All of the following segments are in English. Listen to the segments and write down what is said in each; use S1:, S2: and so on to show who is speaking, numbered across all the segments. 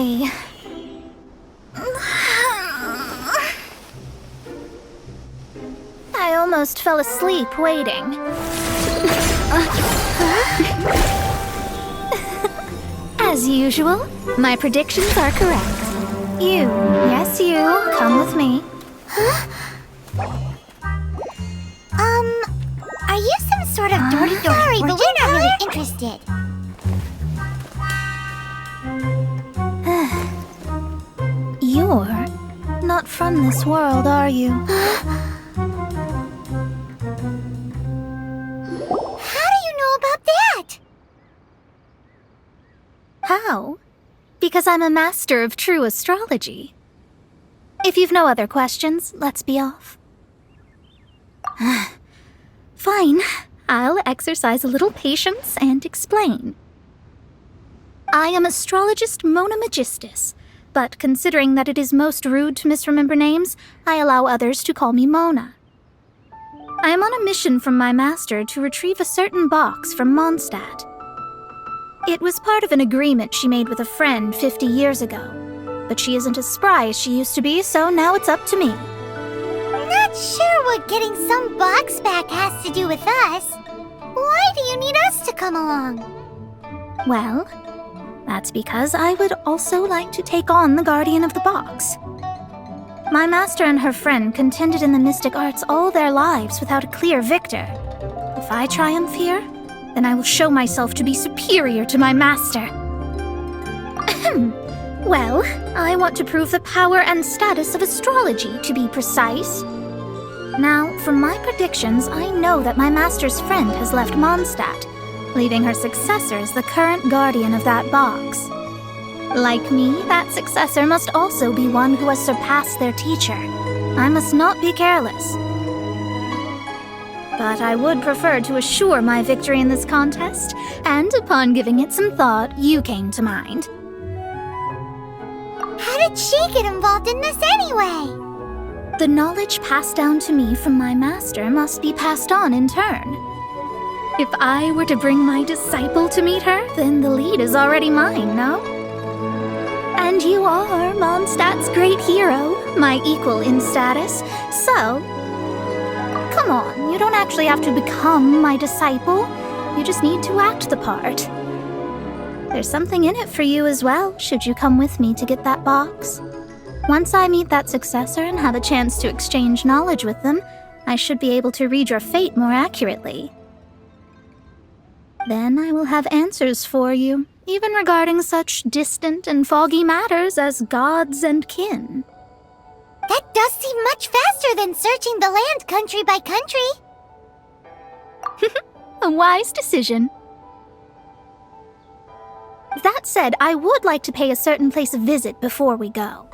S1: finally. I almost fell asleep waiting. As usual, my predictions are correct. Yes you, come with me.
S2: Are you some sort of door-to-door? Sorry, but we're not really interested.
S1: You're not from this world, are you?
S2: How do you know about that?
S1: How? Because I'm a master of true astrology. If you've no other questions, let's be off. Fine. I'll exercise a little patience and explain. I am astrologist Mona Magistus, but considering that it is most rude to misremember names, I allow others to call me Mona. I am on a mission from my master to retrieve a certain box from Mondstadt. It was part of an agreement she made with a friend 50 years ago, but she isn't as spry as she used to be, so now it's up to me.
S2: Not sure what getting some box back has to do with us. Why do you need us to come along?
S1: Well, that's because I would also like to take on the guardian of the box. My master and her friend contended in the mystic arts all their lives without a clear victor. If I triumph here, then I will show myself to be superior to my master. Well, I want to prove the power and status of astrology, to be precise. Now, from my predictions, I know that my master's friend has left Mondstadt, leaving her successor as the current guardian of that box. Like me, that successor must also be one who has surpassed their teacher. I must not be careless. But I would prefer to assure my victory in this contest, and upon giving it some thought, you came to mind.
S2: How did she get involved in this anyway?
S1: The knowledge passed down to me from my master must be passed on in turn. If I were to bring my disciple to meet her, then the lead is already mine, no? And you are Mondstadt's great hero, my equal in status, so... Come on, you don't actually have to become my disciple. You just need to act the part. There's something in it for you as well, should you come with me to get that box. Once I meet that successor and have a chance to exchange knowledge with them, I should be able to read your fate more accurately. Then I will have answers for you, even regarding such distant and foggy matters as gods and kin.
S2: That does seem much faster than searching the land country by country.
S1: A wise decision. That said, I would like to pay a certain place a visit before we go.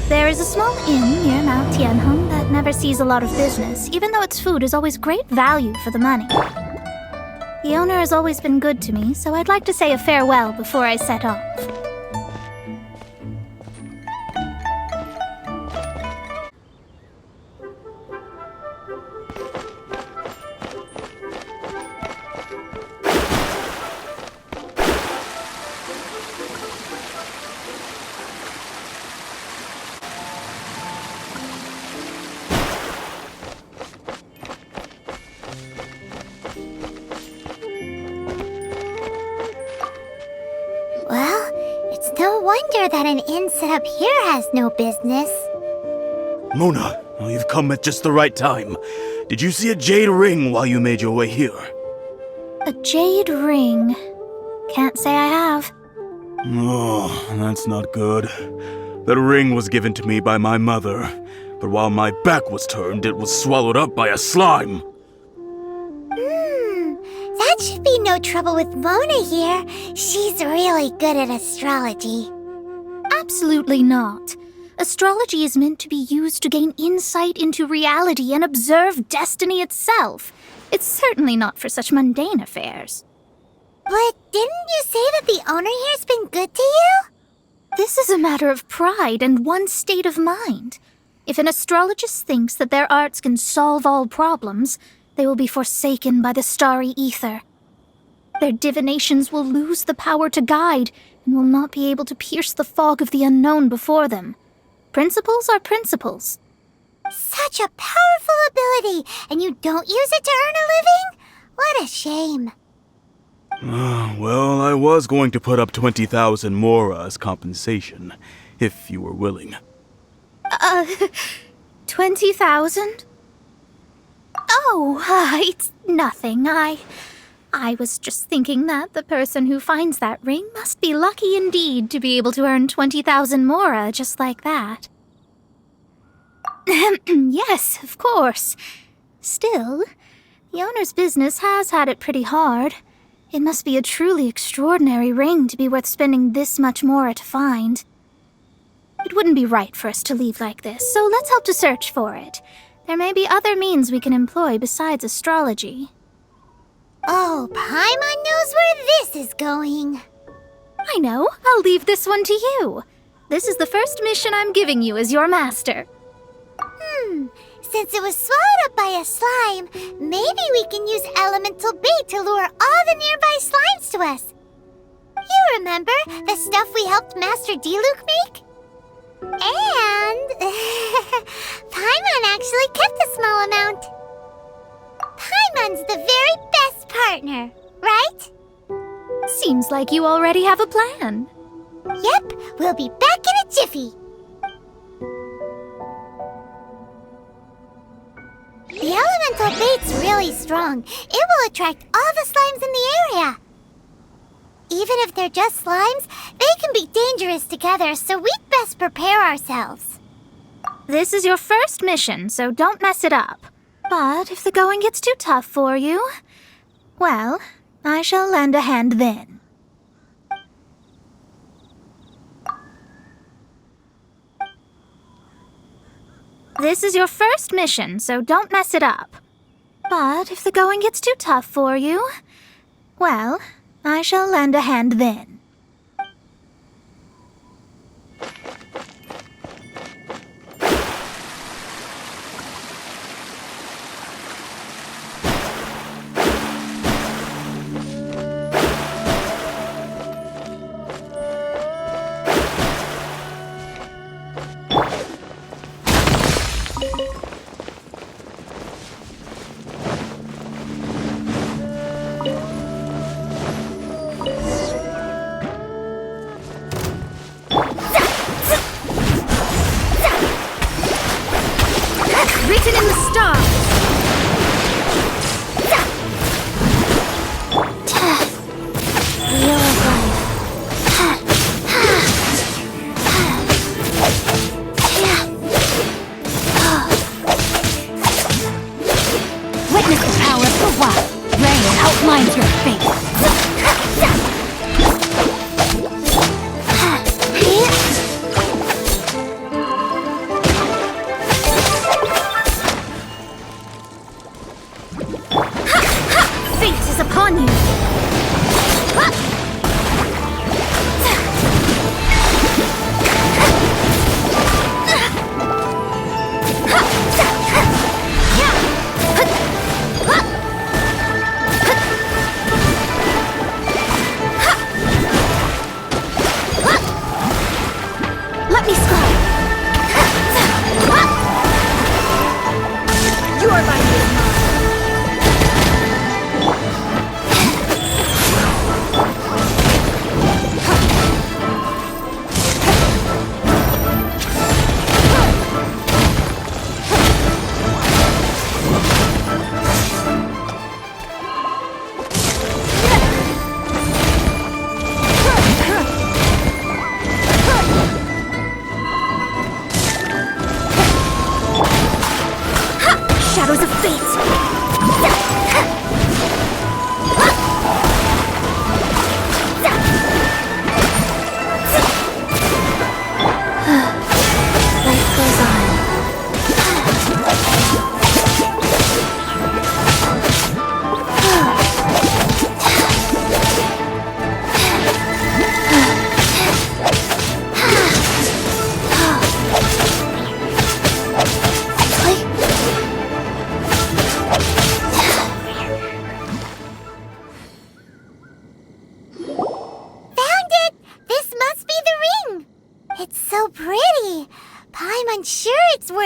S1: There is a small inn near Mount Tianheng that never sees a lot of business, even though its food is always great value for the money. The owner has always been good to me, so I'd like to say a farewell before I set off.
S2: Well, it's no wonder that an inn set up here has no business.
S3: Mona, you've come at just the right time. Did you see a jade ring while you made your way here?
S1: A jade ring. Can't say I have.
S3: Oh, that's not good. That ring was given to me by my mother, but while my back was turned, it was swallowed up by a slime.
S2: That should be no trouble with Mona here. She's really good at astrology.
S1: Absolutely not. Astrology is meant to be used to gain insight into reality and observe destiny itself. It's certainly not for such mundane affairs.
S2: But didn't you say that the owner here's been good to you?
S1: This is a matter of pride and one's state of mind. If an astrologist thinks that their arts can solve all problems, they will be forsaken by the starry ether. Their divinations will lose the power to guide and will not be able to pierce the fog of the unknown before them. Principles are principles.
S2: Such a powerful ability, and you don't use it to earn a living? What a shame.
S3: Well, I was going to put up 20,000 mora as compensation, if you were willing.
S1: 20,000? Oh, it's nothing. I was just thinking that the person who finds that ring must be lucky indeed to be able to earn 20,000 mora just like that. Yes, of course. Still, the owner's business has had it pretty hard. It must be a truly extraordinary ring to be worth spending this much mora to find. It wouldn't be right for us to leave like this, so let's help to search for it. There may be other means we can employ besides astrology.
S2: Oh, Paimon knows where this is going.
S1: I know. I'll leave this one to you. This is the first mission I'm giving you as your master.
S2: Since it was swallowed up by a slime, maybe we can use elemental bait to lure all the nearby slimes to us. You remember the stuff we helped Master Diluc make? And Paimon actually kept a small amount. Paimon's the very best partner, right?
S1: Seems like you already have a plan.
S2: Yep, we'll be back in a jiffy. The elemental bait's really strong. It will attract all the slimes in the area. Even if they're just slimes, they can be dangerous together, so we'd best prepare ourselves.
S1: This is your first mission, so don't mess it up. But if the going gets too tough for you, well, I shall lend a hand then. This is your first mission, so don't mess it up. But if the going gets too tough for you, well, I shall lend a hand then. Written in the stars. Real life. Witness the power of the wild. Rain outlines your fate. Fate is upon you!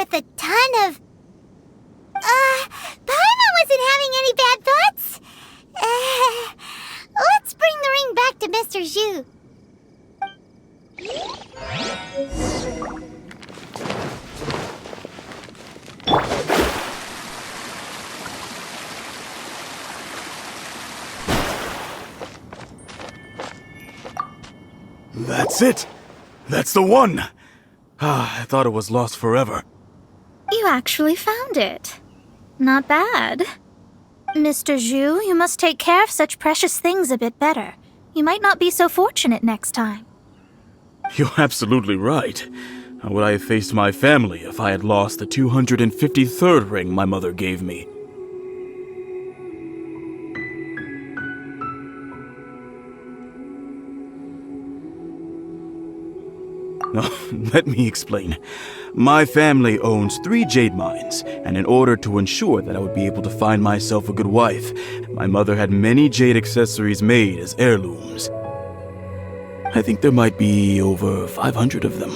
S2: with a ton of... Paimon wasn't having any bad thoughts. Let's bring the ring back to Mr. Zhu.
S3: That's it! That's the one! I thought it was lost forever.
S1: You actually found it. Not bad. Mr. Zhu, you must take care of such precious things a bit better. You might not be so fortunate next time.
S3: You're absolutely right. How would I have faced my family if I had lost the 253rd ring my mother gave me? Let me explain. My family owns 3 jade mines, and in order to ensure that I would be able to find myself a good wife, my mother had many jade accessories made as heirlooms. I think there might be over 500 of them.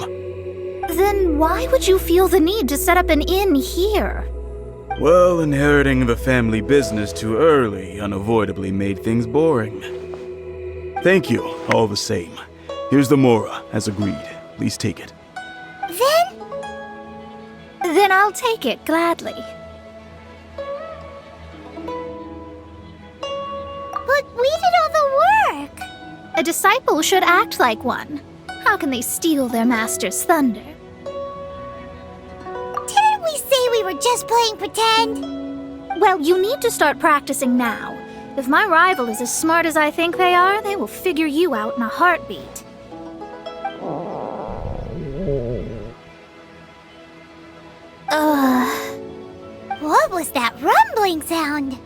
S1: Then why would you feel the need to set up an inn here?
S3: Well, inheriting the family business too early unavoidably made things boring. Thank you, all the same. Here's the mora, as agreed. Please take it.
S1: Then I'll take it gladly.
S2: But we did all the work.
S1: A disciple should act like one. How can they steal their master's thunder?
S2: Didn't we say we were just playing pretend?
S1: Well, you need to start practicing now. If my rival is as smart as I think they are, they will figure you out in a heartbeat.
S2: What was that rumbling sound?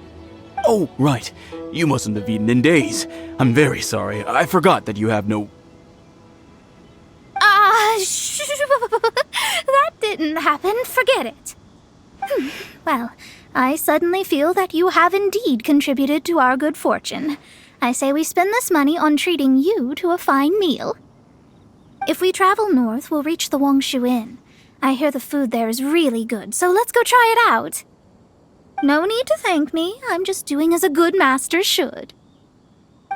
S3: Oh, right. You mustn't have eaten in days. I'm very sorry. I forgot that you have no...
S1: That didn't happen. Forget it. Well, I suddenly feel that you have indeed contributed to our good fortune. I say we spend this money on treating you to a fine meal. If we travel north, we'll reach the Wongshu Inn. I hear the food there is really good, so let's go try it out. No need to thank me. I'm just doing as a good master should.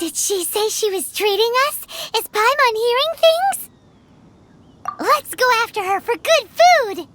S2: Did she say she was treating us? Is Paimon hearing things? Let's go after her for good food!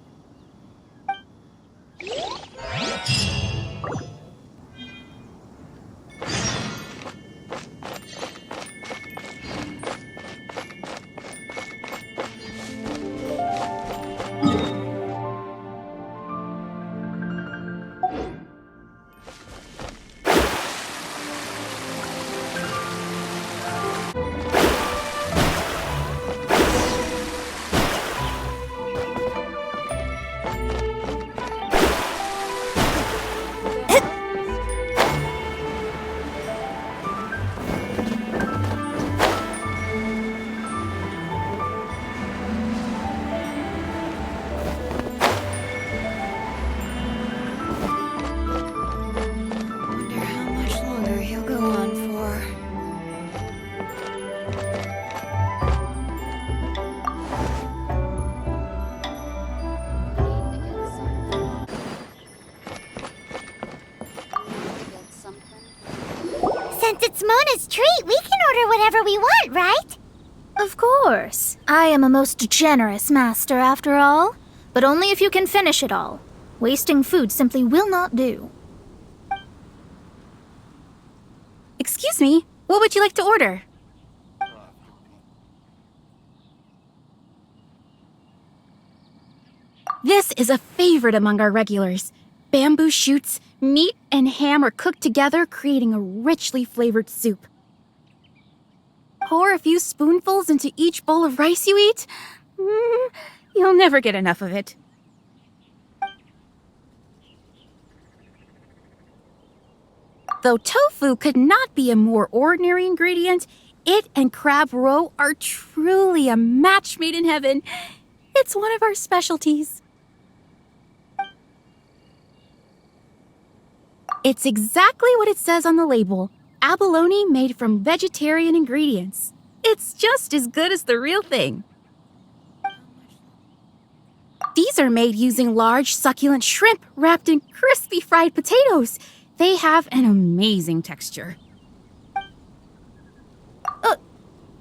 S2: Since it's Mona's treat, we can order whatever we want, right?
S1: Of course. I am a most generous master, after all. But only if you can finish it all. Wasting food simply will not do.
S4: Excuse me, what would you like to order? This is a favorite among our regulars. Bamboo shoots, meat, and ham are cooked together, creating a richly flavored soup. Pour a few spoonfuls into each bowl of rice you eat. You'll never get enough of it. Though tofu could not be a more ordinary ingredient, it and crab roe are truly a match made in heaven. It's one of our specialties. It's exactly what it says on the label. Abalone made from vegetarian ingredients. It's just as good as the real thing. These are made using large, succulent shrimp wrapped in crispy fried potatoes. They have an amazing texture.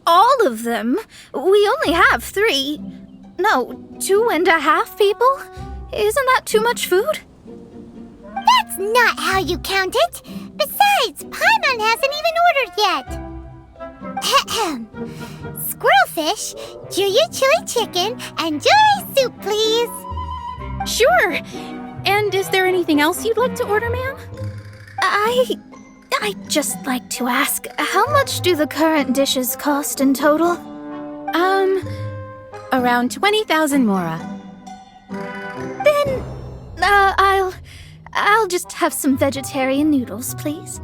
S1: All of them? We only have 3. No, 2.5 people? Isn't that too much food?
S2: That's not how you count it. Besides, Paimon hasn't even ordered yet. Squirrelfish, Juyu chili chicken, and Jury soup, please.
S4: Sure. And is there anything else you'd like to order, ma'am?
S1: I'd just like to ask, how much do the current dishes cost in total?
S4: Around 20,000 mora.
S1: Then, I'll just have some vegetarian noodles, please.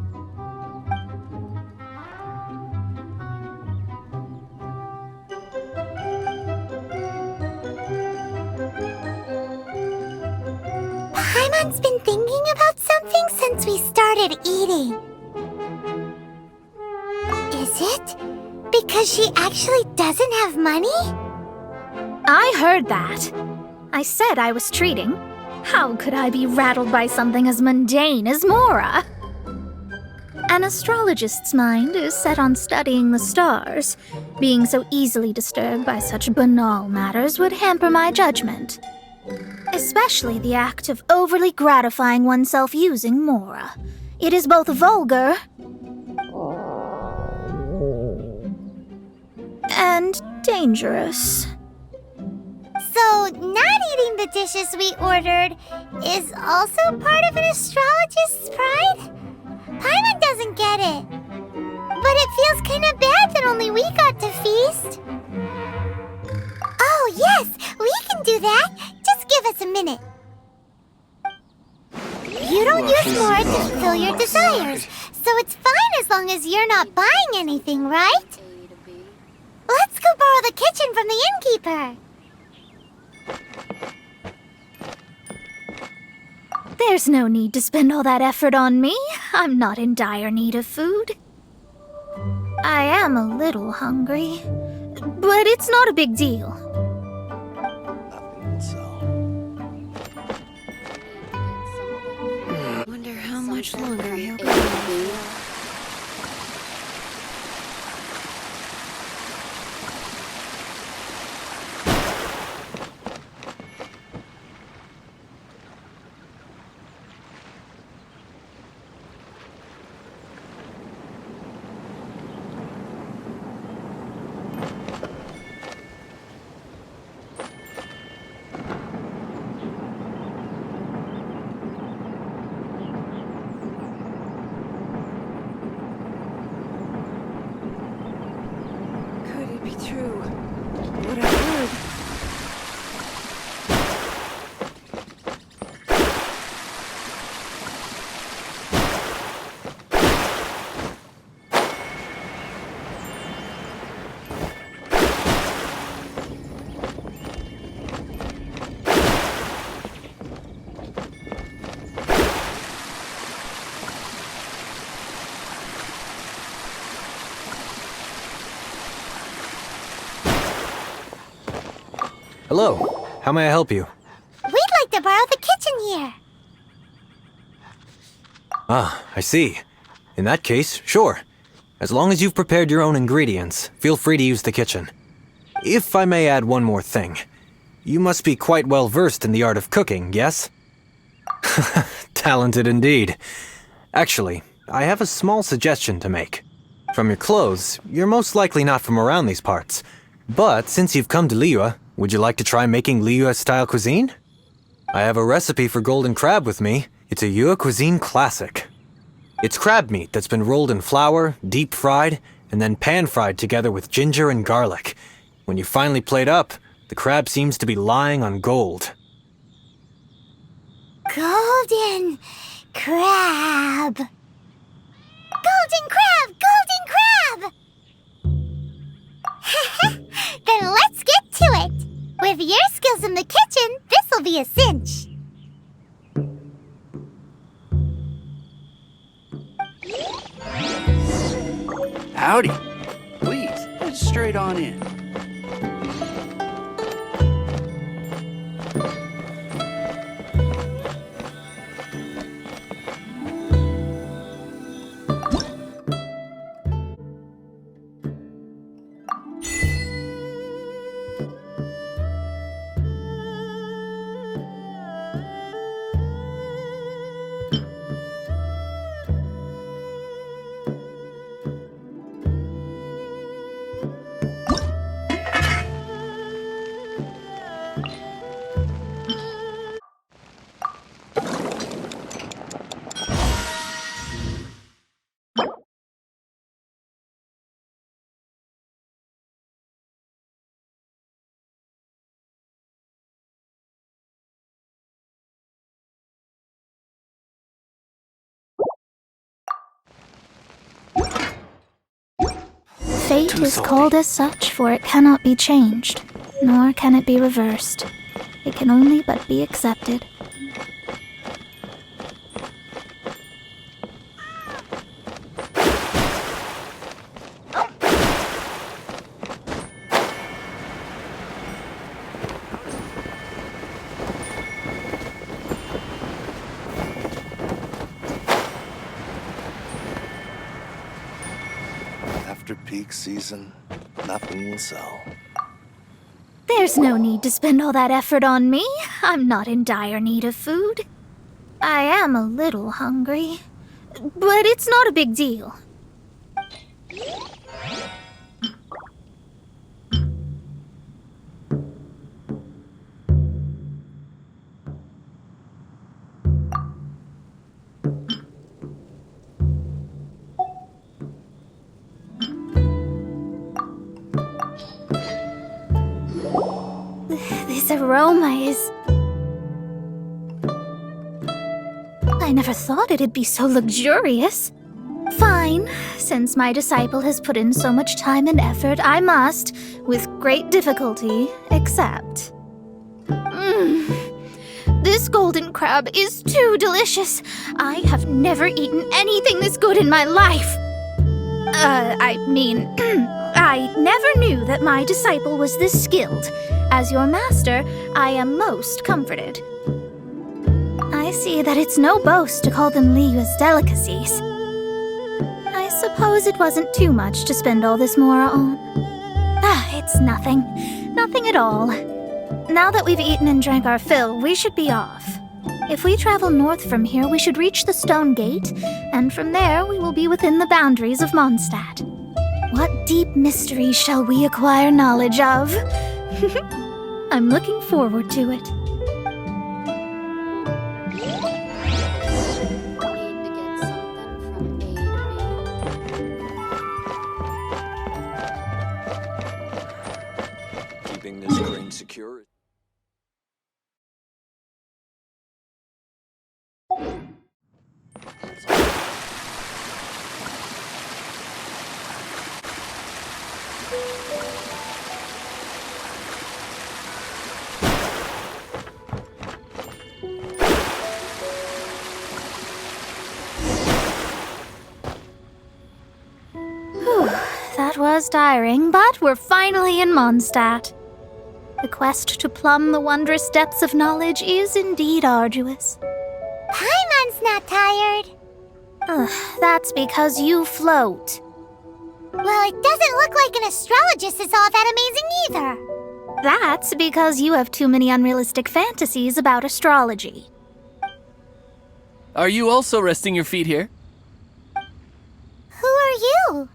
S2: Paimon's been thinking about something since we started eating. Is it because she actually doesn't have money?
S1: I heard that. I said I was treating. How could I be rattled by something as mundane as Mora? An astrologist's mind is set on studying the stars. Being so easily disturbed by such banal matters would hamper my judgment. Especially the act of overly gratifying oneself using Mora. It is both vulgar and dangerous.
S2: So, not eating the dishes we ordered is also part of an astrologist's pride? Paimon doesn't get it. But it feels kind of bad that only we got to feast. Oh, yes, we can do that. Just give us a minute. You don't use more to fulfill your desires, so it's fine as long as you're not buying anything, right? Let's go borrow the kitchen from the innkeeper.
S1: There's no need to spend all that effort on me. I'm not in dire need of food. I am a little hungry, but it's not a big deal.
S5: Wonder how much longer he'll go. Could it be true? What I heard?
S6: Hello, how may I help you?
S2: We'd like to borrow the kitchen here.
S6: Ah, I see. In that case, sure. As long as you've prepared your own ingredients, feel free to use the kitchen. If I may add one more thing. You must be quite well versed in the art of cooking, yes? Talented indeed. Actually, I have a small suggestion to make. From your clothes, you're most likely not from around these parts. But since you've come to Liyue, would you like to try making Liyue-style cuisine? I have a recipe for golden crab with me. It's a Yue cuisine classic. It's crab meat that's been rolled in flour, deep fried, and then pan-fried together with ginger and garlic. When you finally plate up, the crab seems to be lying on gold.
S2: Golden crab. Golden crab! Golden crab! Then let's get to it. With your skills in the kitchen, this'll be a cinch.
S7: Howdy. Please, head straight on in.
S1: Fate
S7: Too
S1: is
S7: salty.
S1: called as such, for it cannot be changed, nor can it be reversed. It can only but be accepted.
S8: After peak season, nothing will sell.
S1: There's no need to spend all that effort on me. I'm not in dire need of food. I am a little hungry, but it's not a big deal. This aroma is... I never thought it'd be so luxurious. Fine. Since my disciple has put in so much time and effort, I must, with great difficulty, accept. This golden crab is too delicious. I have never eaten anything this good in my life. I never knew that my disciple was this skilled. As your master, I am most comforted. I see that it's no boast to call them Liyue's delicacies. I suppose it wasn't too much to spend all this mora on. It's nothing. Nothing at all. Now that we've eaten and drank our fill, we should be off. If we travel north from here, we should reach the Stone Gate, and from there we will be within the boundaries of Mondstadt. What deep mysteries shall we acquire knowledge of? I'm looking forward to it.
S7: Keeping this crane secure.
S1: That was tiring, but we're finally in Mondstadt. The quest to plumb the wondrous depths of knowledge is indeed arduous.
S2: Paimon's not tired.
S1: That's because you float.
S2: Well, it doesn't look like an astrologist is all that amazing either.
S1: That's because you have too many unrealistic fantasies about astrology.
S9: Are you also resting your feet here?
S2: Who are you?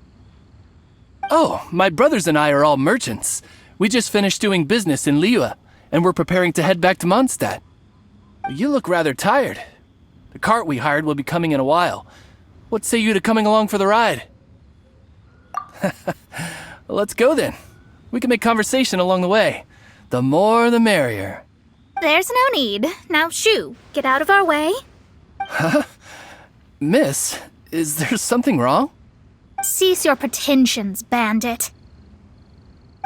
S9: Oh, my brothers and I are all merchants. We just finished doing business in Liyue, and we're preparing to head back to Mondstadt. You look rather tired. The cart we hired will be coming in a while. What say you to coming along for the ride? Well, let's go then. We can make conversation along the way. The more the merrier.
S1: There's no need. Now shoo, get out of our way.
S9: Miss, is there something wrong?
S1: Cease your pretensions, bandit.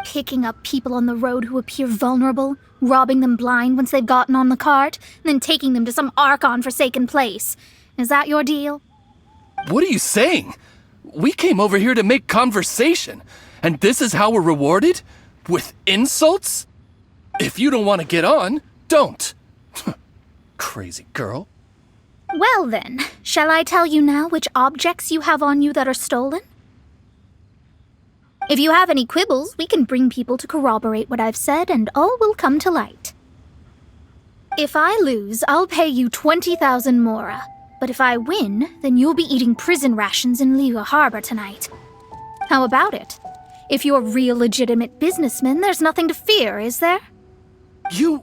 S1: Picking up people on the road who appear vulnerable, robbing them blind once they've gotten on the cart, and then taking them to some Archon-forsaken place. Is that your deal?
S9: What are you saying? We came over here to make conversation, and this is how we're rewarded? With insults? If you don't want to get on, don't. Crazy girl.
S1: Well then, shall I tell you now which objects you have on you that are stolen? If you have any quibbles, we can bring people to corroborate what I've said, and all will come to light. If I lose, I'll pay you 20,000 mora. But if I win, then you'll be eating prison rations in Liyue Harbor tonight. How about it? If you're real legitimate businessmen, there's nothing to fear, is there?
S9: You've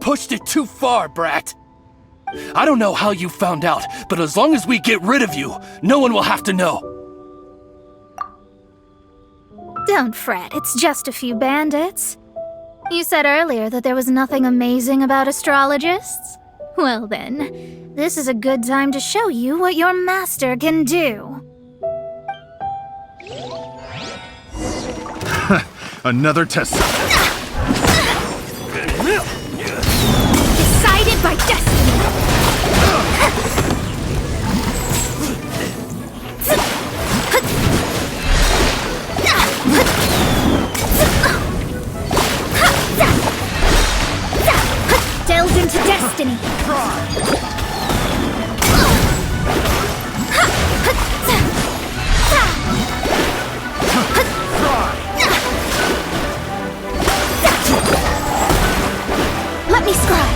S9: pushed it too far, brat. I don't know how you found out, but as long as we get rid of you, no one will have to know.
S1: Don't fret, it's just a few bandits. You said earlier that there was nothing amazing about astrologists? Well then, this is a good time to show you what your master can do.
S10: Another test.
S1: Decided by destiny. Delved into destiny. Let me scry.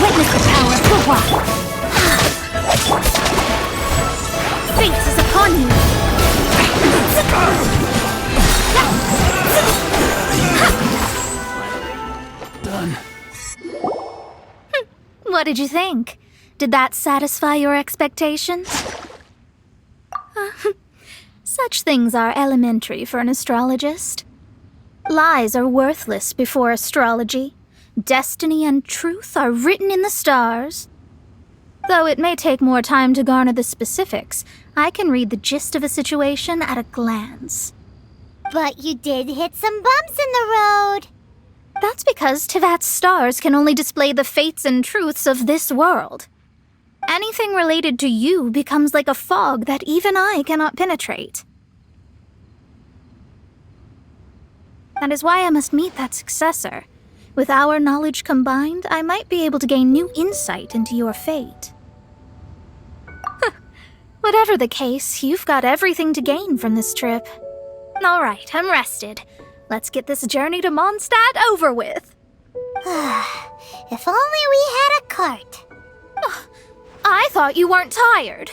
S1: Witness the power of the walk. Fate is upon you.
S9: Done.
S1: What did you think? Did that satisfy your expectations? Such things are elementary for an astrologist. Lies are worthless before astrology. Destiny and truth are written in the stars. Though it may take more time to garner the specifics, I can read the gist of a situation at a glance.
S2: But you did hit some bumps in the road.
S1: That's because Tivat's stars can only display the fates and truths of this world. Anything related to you becomes like a fog that even I cannot penetrate. That is why I must meet that successor. With our knowledge combined, I might be able to gain new insight into your fate. Whatever the case, you've got everything to gain from this trip. All right, I'm rested. Let's get this journey to Mondstadt over with.
S2: If only we had a cart.
S1: I thought you weren't tired.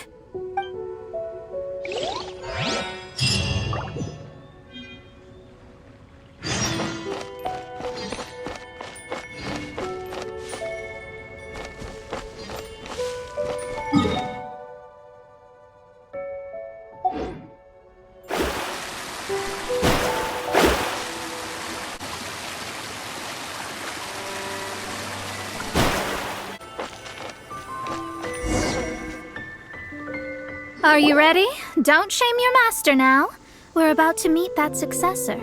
S1: Are you ready? Don't shame your master now. We're about to meet that successor.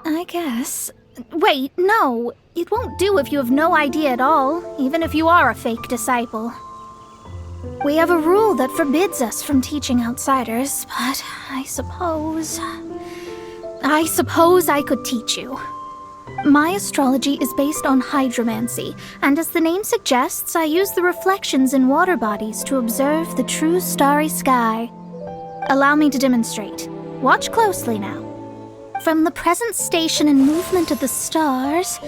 S1: I guess. Wait, no. It won't do if you have no idea at all, even if you are a fake disciple. We have a rule that forbids us from teaching outsiders, but I suppose I could teach you. My astrology is based on hydromancy, and as the name suggests, I use the reflections in water bodies to observe the true starry sky. Allow me to demonstrate. Watch closely now. From the present station and movement of the stars,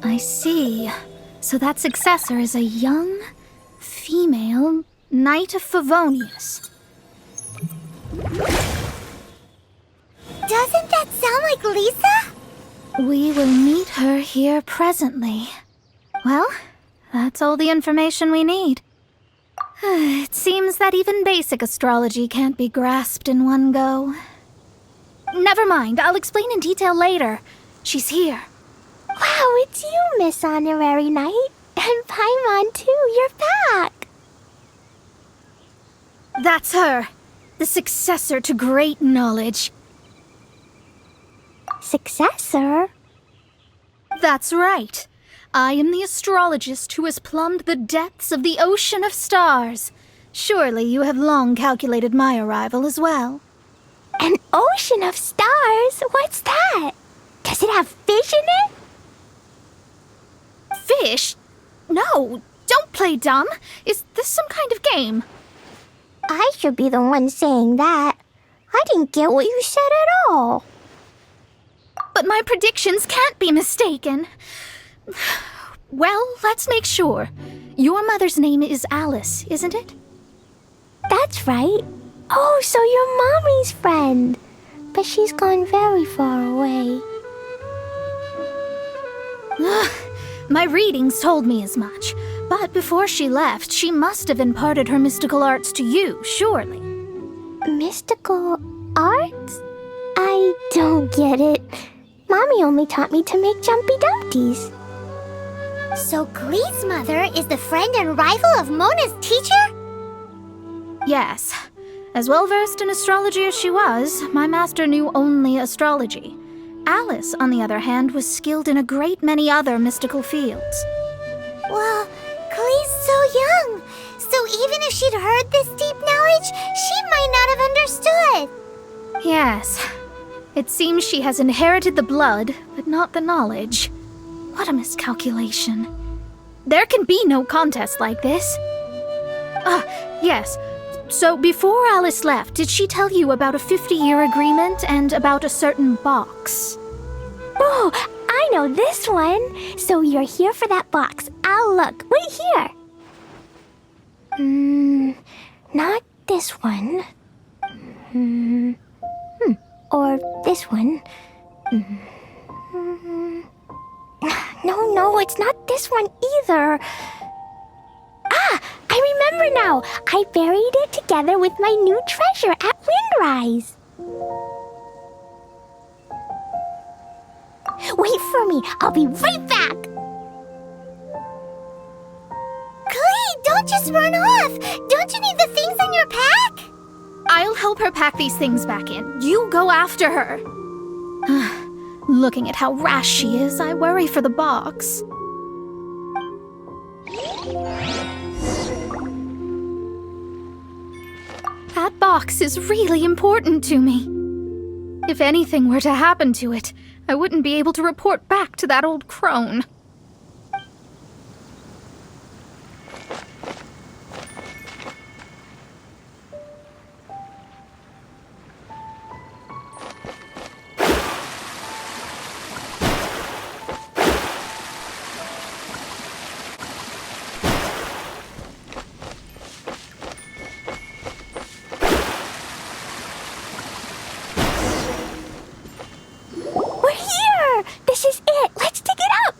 S1: I see. So that successor is a young, female Knight of Favonius.
S2: Doesn't that sound like Lisa?
S1: We will meet her here presently. Well, that's all the information we need. It seems that even basic astrology can't be grasped in one go. Never mind, I'll explain in detail later. She's here.
S2: Wow, it's you, Miss Honorary Knight. And Paimon, too, you're back.
S1: That's her, the successor to great knowledge.
S2: Successor?
S1: That's right. I am the astrologist who has plumbed the depths of the ocean of stars. Surely you have long calculated my arrival as well.
S2: An ocean of stars? What's that? Does it have fish in it?
S1: Fish? No, don't play dumb. Is this some kind of game?
S2: I should be the one saying that. I didn't get what you said at all.
S1: But my predictions can't be mistaken. Well, let's make sure. Your mother's name is Alice, isn't it?
S2: That's right. Oh, so you're Mommy's friend. But she's gone very far away.
S1: My readings told me as much. But before she left, she must have imparted her mystical arts to you, surely.
S2: Mystical arts? I don't get it. Mommy only taught me to make Jumpy Dumpties. So Glee's mother is the friend and rival of Mona's teacher?
S1: Yes. As well versed in astrology as she was, my master knew only astrology. Alice, on the other hand, was skilled in a great many other mystical fields.
S2: Well, Glee's so young, so even if she'd heard this deep knowledge, she might not have understood.
S1: Yes. It seems she has inherited the blood, but not the knowledge. What a miscalculation. There can be no contest like this. Ah, yes. So before Alice left, did she tell you about a 50-year agreement and about a certain box?
S2: Oh, I know this one. So you're here for that box. I'll look. Wait here. Not this one. Or this one. No, it's not this one either. Ah, I remember now. I buried it together with my new treasure at Windrise. Wait for me. I'll be right back. Glee, don't just run off. Don't you need the things in your pack?
S1: I'll help her pack these things back in. You go after her. Looking at how rash she is, I worry for the box. That box is really important to me. If anything were to happen to it, I wouldn't be able to report back to that old crone.
S2: This is it! Let's dig it up!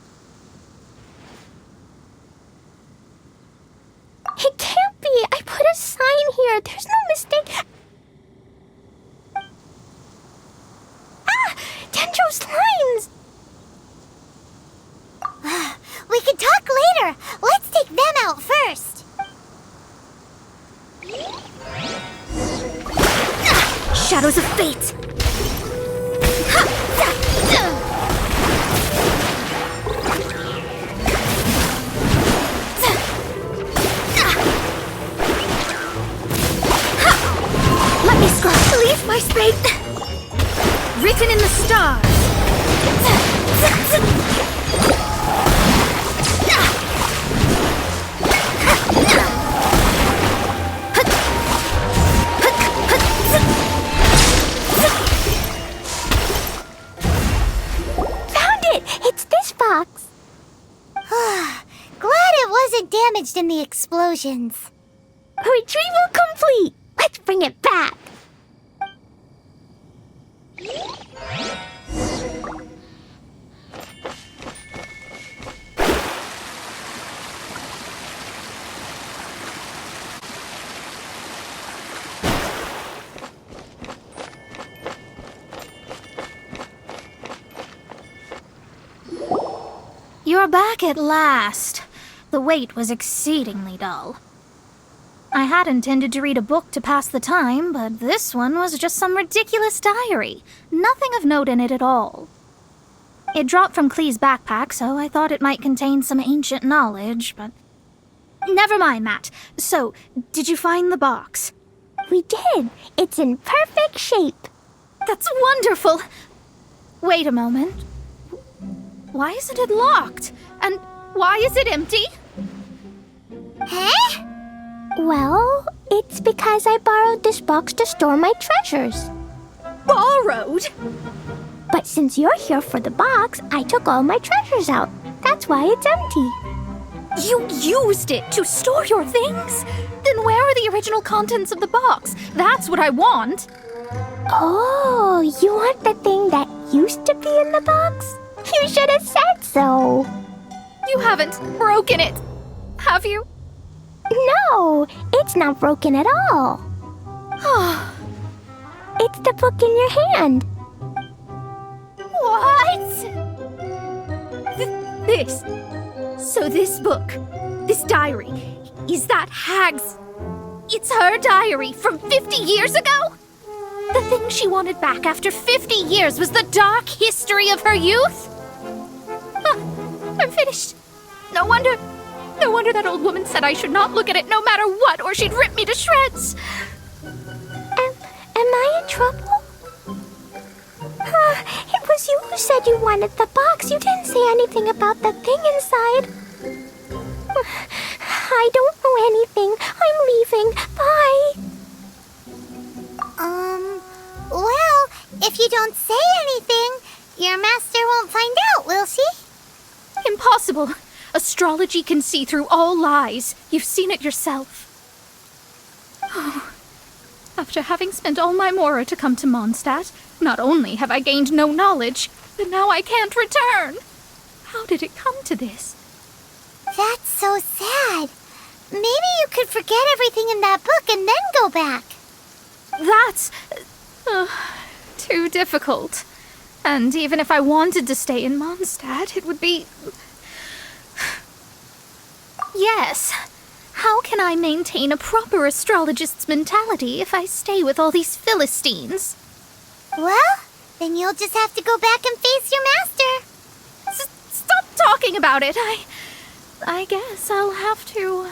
S2: It can't be! I put a sign here! There's no mistake! Ah! Dendro's lines! We can talk later! Let's take them out first!
S1: Shadows of fate! Leave my spade written in the stars.
S2: Found it! It's this box. Glad it wasn't damaged in the explosions. Retrieval complete! Let's bring it back.
S1: You're back at last. The wait was exceedingly dull. I had intended to read a book to pass the time, but this one was just some ridiculous diary. Nothing of note in it at all. It dropped from Clee's backpack, so I thought it might contain some ancient knowledge, but... Never mind that. So, did you find the box?
S2: We did. It's in perfect shape.
S1: That's wonderful! Wait a moment. Why isn't it locked? And why is it empty?
S2: Huh? Well, it's because I borrowed this box to store my treasures.
S1: Borrowed?
S2: But since you're here for the box, I took all my treasures out. That's why it's empty.
S1: You used it to store your things? Then where are the original contents of the box? That's what I want.
S2: Oh, you want the thing that used to be in the box? You should have said so.
S1: You haven't broken it, have you?
S2: No, it's not broken at all. It's the book in your hand. What?
S1: This book, this diary, is that hag's? It's her diary from 50 years ago? The thing she wanted back after 50 years was the dark history of her youth? I'm finished. No wonder that old woman said I should not look at it no matter what, or she'd rip me to shreds.
S2: Am I in trouble? It was you who said you wanted the box. You didn't say anything about the thing inside. I don't know anything. I'm leaving. Bye. Well, if you don't say anything, your master won't find out, will she?
S1: Impossible. Astrology can see through all lies. You've seen it yourself. Oh. After having spent all my mora to come to Mondstadt, not only have I gained no knowledge, but now I can't return. How did it come to this?
S2: That's so sad. Maybe you could forget everything in that book and then go back.
S1: That's too difficult. And even if I wanted to stay in Mondstadt, it would be... Yes. How can I maintain a proper astrologist's mentality if I stay with all these Philistines?
S2: Well, then you'll just have to go back and face your master.
S1: Stop talking about it. I guess I'll have to...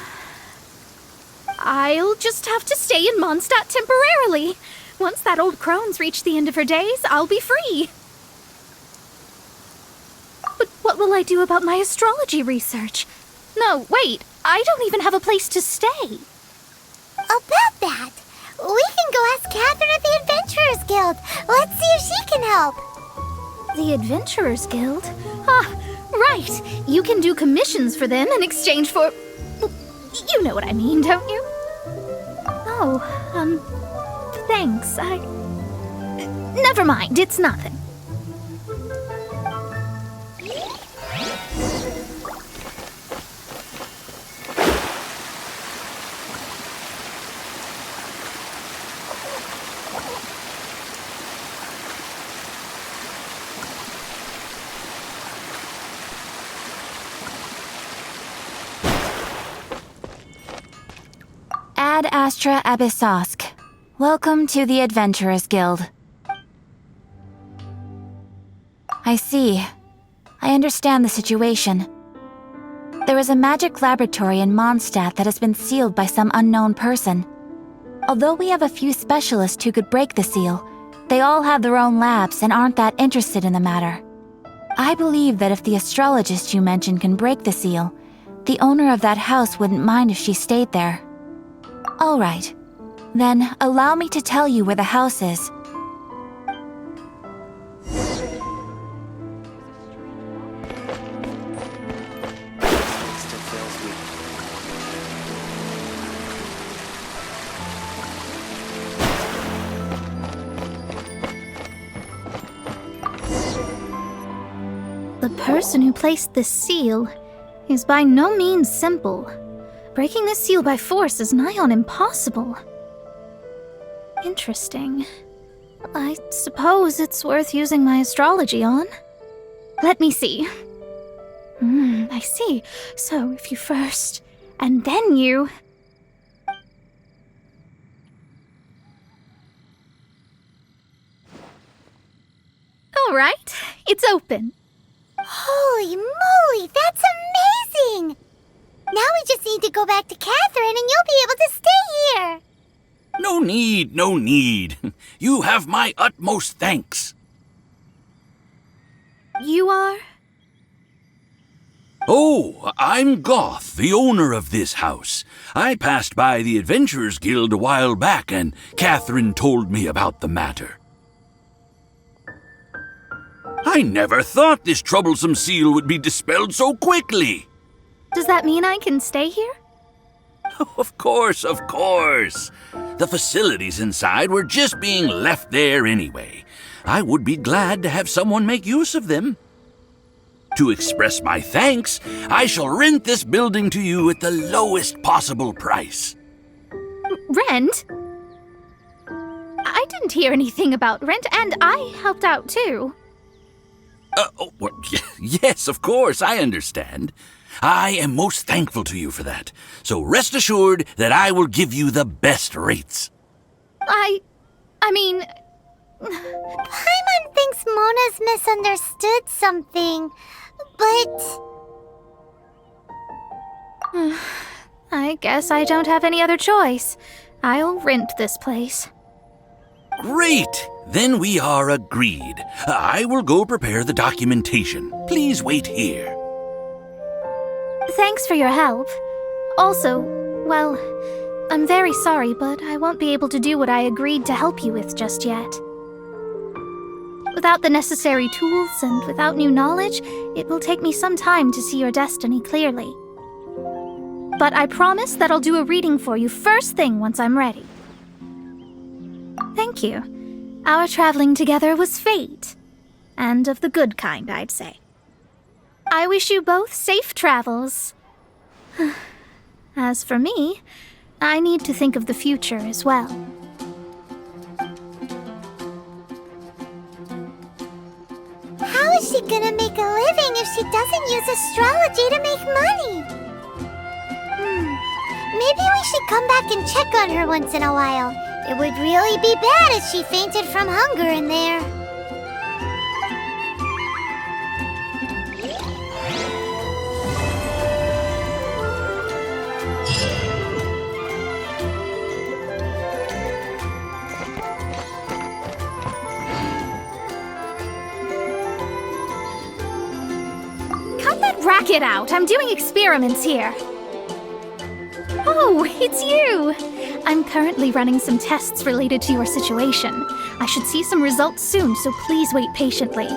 S1: I'll just have to stay in Mondstadt temporarily. Once that old crone's reached the end of her days, I'll be free. But what will I do about my astrology research? No, wait, I don't even have a place to stay.
S2: About that, we can go ask Catherine at the Adventurers Guild. Let's see if she can help.
S1: The Adventurers Guild? Ah, right. You can do commissions for them in exchange for... You know what I mean, don't you? Oh, thanks. Never mind, it's nothing.
S4: Ad Astra Abyssosk. Welcome to the Adventurers Guild. I see. I understand the situation. There is a magic laboratory in Mondstadt that has been sealed by some unknown person. Although we have a few specialists who could break the seal, they all have their own labs and aren't that interested in the matter. I believe that if the astrologist you mentioned can break the seal, the owner of that house wouldn't mind if she stayed there. All right. Then, allow me to tell you where the house is.
S1: The person who placed this seal is by no means simple. Breaking this seal by force is nigh on impossible. Interesting. I suppose it's worth using my astrology on. Let me see. I see. So if you first, and then you... All right, it's open.
S2: Holy moly, that's amazing! Now we just need to go back to Catherine and you'll be able to stay here.
S10: No need, no need. You have my utmost thanks.
S1: You are?
S10: Oh, I'm Goth, the owner of this house. I passed by the Adventurers Guild a while back and Catherine told me about the matter. I never thought this troublesome seal would be dispelled so quickly.
S1: Does that mean I can stay here?
S10: Of course, of course. The facilities inside were just being left there anyway. I would be glad to have someone make use of them. To express my thanks, I shall rent this building to you at the lowest possible price.
S1: Rent? I didn't hear anything about rent, and I helped out too.
S10: Yes, of course, I understand. I am most thankful to you for that. So rest assured that I will give you the best rates.
S1: I mean...
S2: Paimon thinks Mona's misunderstood something, but...
S1: I guess I don't have any other choice. I'll rent this place.
S10: Great! Then we are agreed. I will go prepare the documentation. Please wait here.
S1: Thanks for your help. Also, well, I'm very sorry, but I won't be able to do what I agreed to help you with just yet. Without the necessary tools and without new knowledge, it will take me some time to see your destiny clearly. But I promise that I'll do a reading for you first thing once I'm ready. Thank you. Our traveling together was fate. And of the good kind, I'd say. I wish you both safe travels. As for me, I need to think of the future as well.
S2: How is she gonna make a living if she doesn't use astrology to make money? Maybe we should come back and check on her once in a while. It would really be bad if she fainted from hunger in there.
S1: Cut that racket out! I'm doing experiments here. Oh, it's you! I'm currently running some tests related to your situation. I should see some results soon, so please wait patiently.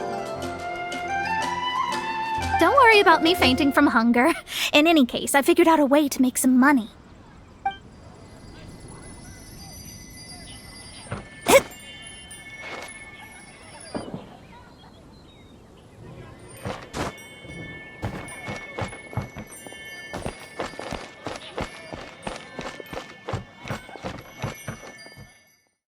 S1: Don't worry about me fainting from hunger. In any case, I figured out a way to make some money.